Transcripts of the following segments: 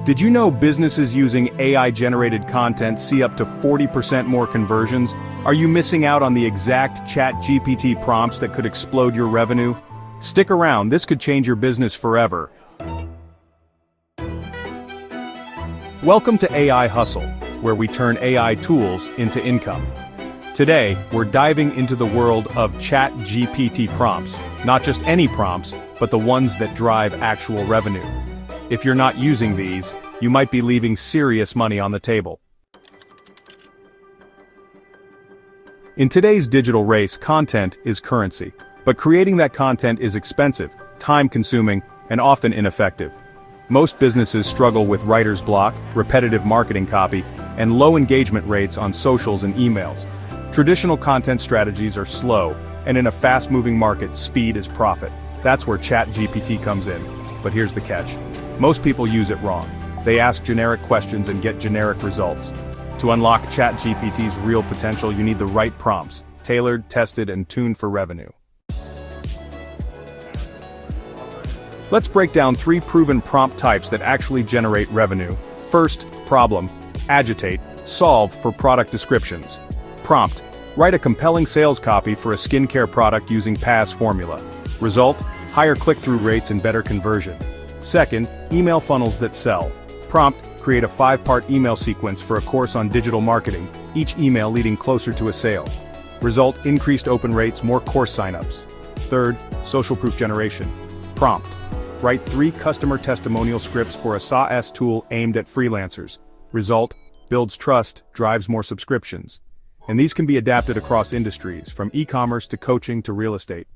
Did you know businesses using AI-generated content see up to 40% more conversions? Are you missing out on the exact ChatGPT prompts that could explode your revenue? Stick around, this could change your business forever. Welcome to AI Hustle, where we turn AI tools into income. Today, we're diving into the world of ChatGPT prompts. Not just any prompts, but the ones that drive actual revenue. If you're not using these, you might be leaving serious money on the table. In today's digital race, content is currency. But creating that content is expensive, time-consuming, and often ineffective. Most businesses struggle with writer's block, repetitive marketing copy, and low engagement rates on socials and emails. Traditional content strategies are slow, and in a fast-moving market, speed is profit. That's where ChatGPT comes in. But here's the catch. Most people use it wrong. They ask generic questions and get generic results. To unlock ChatGPT's real potential, you need the right prompts, tailored, tested, and tuned for revenue. Let's break down 3 proven prompt types that actually generate revenue. First, problem, agitate, solve for product descriptions. Prompt, write a compelling sales copy for a skincare product using PAS formula. Result, higher click-through rates and better conversion. Second, email funnels that sell. Prompt, create a 5-part email sequence for a course on digital marketing, each email leading closer to a sale. Result, increased open rates, more course signups. Third, social proof generation. Prompt, write 3 customer testimonial scripts for a SaaS tool aimed at freelancers. Result, builds trust, drives more subscriptions. And these can be adapted across industries, from e-commerce to coaching to real estate.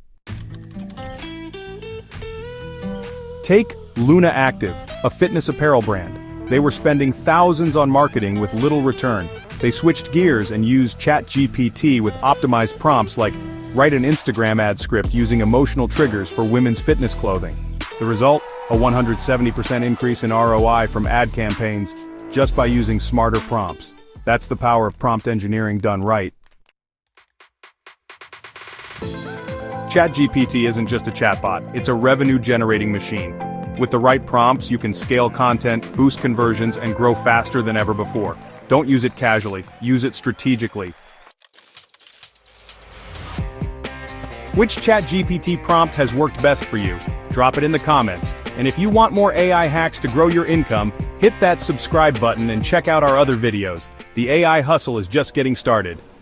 Take Luna Active, a fitness apparel brand. They were spending thousands on marketing with little return. They switched gears and used ChatGPT with optimized prompts like, write an Instagram ad script using emotional triggers for women's fitness clothing. The result? A 170% increase in ROI from ad campaigns, just by using smarter prompts. That's the power of prompt engineering done right. ChatGPT isn't just a chatbot, it's a revenue-generating machine. With the right prompts, you can scale content, boost conversions, and grow faster than ever before. Don't use it casually, use it strategically. Which ChatGPT prompt has worked best for you? Drop it in the comments. And if you want more AI hacks to grow your income, hit that subscribe button and check out our other videos. The AI hustle is just getting started.